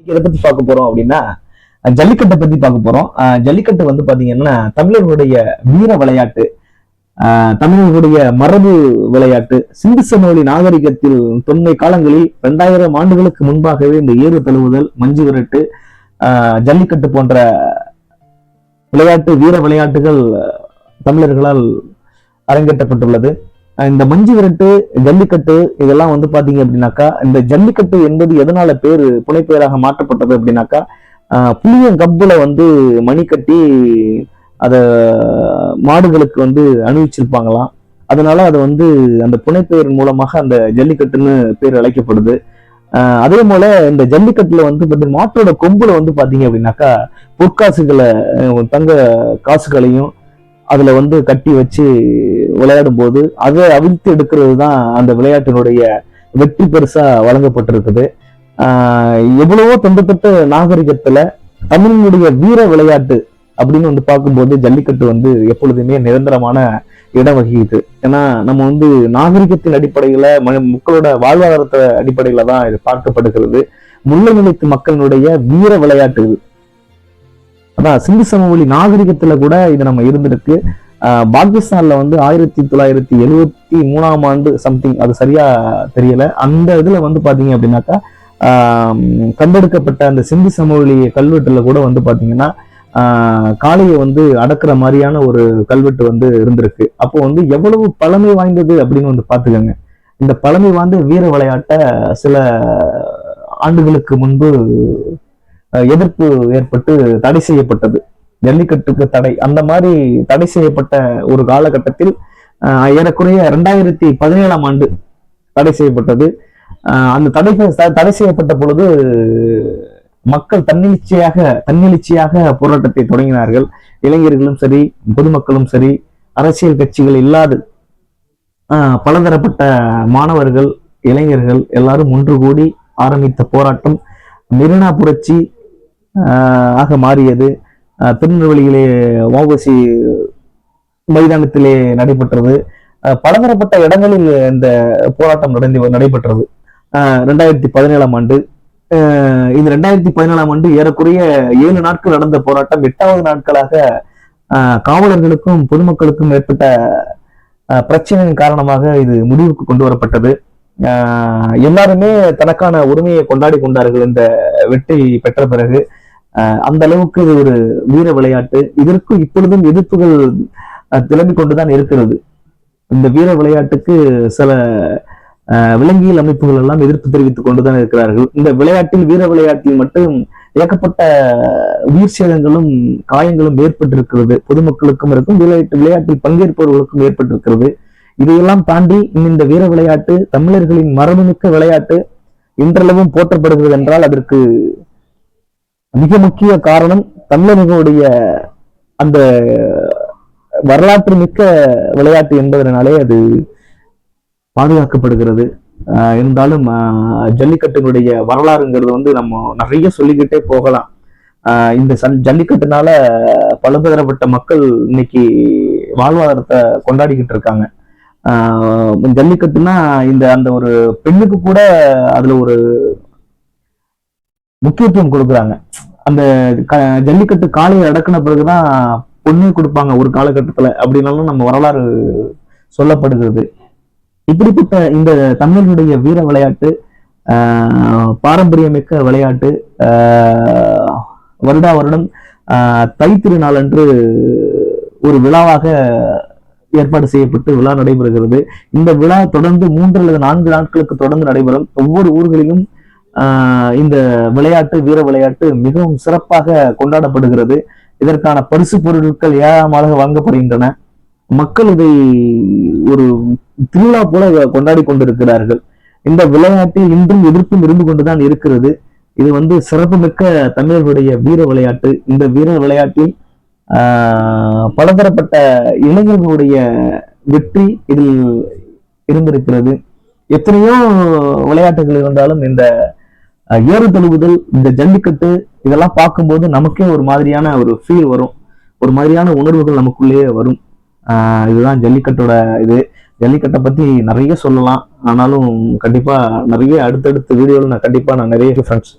எதை பத்தி பார்க்க போறோம் அப்படின்னா ஜல்லிக்கட்டை பத்தி பார்க்க போறோம். ஜல்லிக்கட்டு வந்து பாத்தீங்கன்னா தமிழர்களுடைய வீர விளையாட்டு, தமிழர்களுடைய மரபு விளையாட்டு. சிந்து சமவெளி நாகரிகத்தில் தொன்மை காலங்களில் 2000 ஆண்டுகளுக்கு முன்பாகவே இந்த ஏறு தழுவுதல், மஞ்சு விரட்டு, ஜல்லிக்கட்டு போன்ற விளையாட்டு, வீர விளையாட்டுகள் தமிழர்களால் அரங்கேற்றப்பட்டுள்ளது. இந்த மஞ்சு விரட்டு, ஜல்லிக்கட்டு இதெல்லாம் வந்து பாத்தீங்க அப்படின்னாக்கா, இந்த ஜல்லிக்கட்டு என்பது எதனால புனைப்பெயராக மாற்றப்பட்டது அப்படின்னாக்கா, புளியங்கம்புல வந்து மணி கட்டி அத மாடுகளுக்கு வந்து அணிவிச்சிருப்பாங்களாம். அதனால அது வந்து அந்த புனைப்பெயர் மூலமாக அந்த ஜல்லிக்கட்டுன்னு பேர் அழைக்கப்படுது. அதே போல இந்த ஜல்லிக்கட்டுல வந்து மாட்டோட கொம்புல வந்து பாத்தீங்க அப்படின்னாக்கா பொற்காசுகளை, தங்க காசுகளையும் அதுல வந்து கட்டி வச்சு விளையாடும் போது அதை அவிழ்த்து எடுக்கிறது தான் அந்த விளையாட்டினுடைய வெற்றி பரிசா வழங்கப்பட்டிருக்குது. எவ்வளவோ தொண்டத்தொட்ட நாகரிகத்துல தமிழினுடைய வீர விளையாட்டு அப்படின்னு வந்து பார்க்கும்போது ஜல்லிக்கட்டு வந்து எப்பொழுதுமே நிரந்தரமான இடம் வகிக்குது. ஏன்னா நம்ம வந்து நாகரிகத்தின் அடிப்படையில மக்களோட வாழ்வாதாரத்த அடிப்படையில தான் இது பார்க்கப்படுகிறது. முல்லை நிலைத்து மக்களினுடைய வீர விளையாட்டு இது. அதான் சிந்து சமவெளி நாகரிகத்துல கூட இது நம்ம இருந்திருக்கு. பாகிஸ்தான்ல வந்து 1973 ஆண்டு சம்திங், அது சரியா தெரியல, அந்த இதுல வந்து பாத்தீங்க அப்படின்னாக்கா கண்டெடுக்கப்பட்ட அந்த சிந்து சமவெளி கல்வெட்டுல கூட வந்து பாத்தீங்கன்னா காளையை வந்து அடக்குற மாதிரியான ஒரு கல்வெட்டு வந்து இருந்திருக்கு. அப்போ வந்து எவ்வளவு பழமை வாய்ந்தது அப்படின்னு வந்து பாத்துக்கோங்க. இந்த பழமை வாய்ந்த வீர விளையாட்டை சில ஆண்டுகளுக்கு முன்பு எதிர்ப்பு ஏற்பட்டு தடை செய்யப்பட்டது. ஜல்லிக்கட்டுக்கு தடை, அந்த மாதிரி தடை செய்யப்பட்ட ஒரு காலகட்டத்தில் ஏறக்குறைய 2017 ஆண்டு தடை செய்யப்பட்டது. அந்த தடை செய்யப்பட்ட பொழுது மக்கள் தன்னெழுச்சியாக போராட்டத்தை தொடங்கினார்கள். இளைஞர்களும் சரி, பொதுமக்களும் சரி, அரசியல் கட்சிகள் இல்லாது பலதரப்பட்ட மாணவர்கள், இளைஞர்கள் எல்லாரும் ஒன்று கூடி ஆரம்பித்த போராட்டம் மெரினா புரட்சி ஆக மாறியது. திருநெல்வேலியிலே வஉசி மைதானத்திலே நடைபெற்றது. பலதரப்பட்ட இடங்களில் இந்த போராட்டம் நடைபெற்றது 2017 ஆண்டு. இந்த 2017 ஆண்டு ஏறக்குறைய 7 நாட்கள் நடந்த போராட்டம் 8வது நாட்களாக காவலர்களுக்கும் பொதுமக்களுக்கும் ஏற்பட்ட பிரச்சனையின் காரணமாக இது முடிவுக்கு கொண்டு வரப்பட்டது. எல்லாருமே தனக்கான உரிமையை கொண்டாடி கொண்டார்கள் இந்த வெற்றி பெற்ற பிறகு. அந்த அளவுக்கு இது ஒரு வீர விளையாட்டு. இதற்கு இப்பொழுதும் எதிர்ப்புகள் கிளம்பிக் கொண்டுதான் இருக்கிறது. இந்த வீர விளையாட்டுக்கு சில விலங்கியல் அமைப்புகள் எல்லாம் எதிர்ப்பு தெரிவித்துக் கொண்டுதான் இருக்கிறார்கள். இந்த வீர விளையாட்டில் மட்டும் ஏகப்பட்ட உயிர் சேதங்களும் காயங்களும் ஏற்பட்டிருக்கிறது. பொதுமக்களுக்கும் இருக்கும், விளையாட்டில் பங்கேற்பவர்களுக்கும் ஏற்பட்டிருக்கிறது. இதையெல்லாம் தாண்டி இந்த வீர விளையாட்டு தமிழர்களின் மரபுமிக்க விளையாட்டு இன்றளவும் போற்றப்படுகிறது என்றால் அதற்கு மிக முக்கிய காரணம் தமிழர்களுடைய அந்த வரலாற்று மிக்க விளையாட்டு என்பதனாலே அது பாதுகாக்கப்படுகிறது. இருந்தாலும் ஜல்லிக்கட்டினுடைய வரலாறுங்கிறது வந்து நம்ம நிறைய சொல்லிக்கிட்டே போகலாம். இந்த ஜல்லிக்கட்டுனால பலதரப்பட்ட மக்கள் இன்னைக்கு வாழ்வாதாரத்தை கொண்டாடிக்கிட்டு இருக்காங்க. ஜல்லிக்கட்டுனா அந்த ஒரு பெண்ணுக்கு கூட அதுல ஒரு முக்கியத்துவம் கொடுக்குறாங்க. அந்த ஜல்லிக்கட்டு காளையை அடக்கின பிறகுதான் பொண்ணே கொடுப்பாங்க ஒரு காலகட்டத்துல, அப்படின்னாலும் நம்ம வரலாறு சொல்லப்படுகிறது. இப்படிப்பட்ட இந்த தமிழர்களுடைய வீர விளையாட்டு, பாரம்பரியமிக்க விளையாட்டு, வருடா வருடம் தை திருநாள் அன்று ஒரு விழாவாக ஏற்பாடு செய்யப்பட்டு விழா நடைபெறுகிறது. இந்த விழா தொடர்ந்து 3 அல்லது 4 நாட்களுக்கு தொடர்ந்து நடைபெறும். ஒவ்வொரு ஊர்களிலும் இந்த விளையாட்டு, வீர விளையாட்டு மிகவும் சிறப்பாக கொண்டாடப்படுகிறது. இதற்கான பரிசு பொருட்கள் ஏராளமாக வழங்கப்படுகின்றன. மக்கள் இதை ஒரு திருவிழா போல கொண்டாடி கொண்டிருக்கிறார்கள். இந்த விளையாட்டில் இன்றும் எதிர்ப்பும் இருந்து கொண்டுதான் இருக்கிறது. இது வந்து சிறப்புமிக்க தமிழர்களுடைய வீர விளையாட்டு. இந்த வீர விளையாட்டில் பலதரப்பட்ட இளைஞர்களுடைய வெற்றி இதில் இருந்திருக்கிறது. எத்தனையோ விளையாட்டுகள் இருந்தாலும் இந்த ஏறு தழுவுதல், இந்த ஜல்லிக்கட்டு இதெல்லாம் பார்க்கும்போது நமக்கே ஒரு மாதிரியான ஒரு ஃபீல் வரும், ஒரு மாதிரியான உணர்வுகள் நமக்குள்ளேயே வரும். இதுதான் ஜல்லிக்கட்டோட இது. ஜல்லிக்கட்டை பத்தி நிறைய சொல்லலாம், ஆனாலும் கண்டிப்பா நிறைய அடுத்தடுத்த வீடியோவில் நான் நிறைய ஃப்ரெண்ட்ஸ்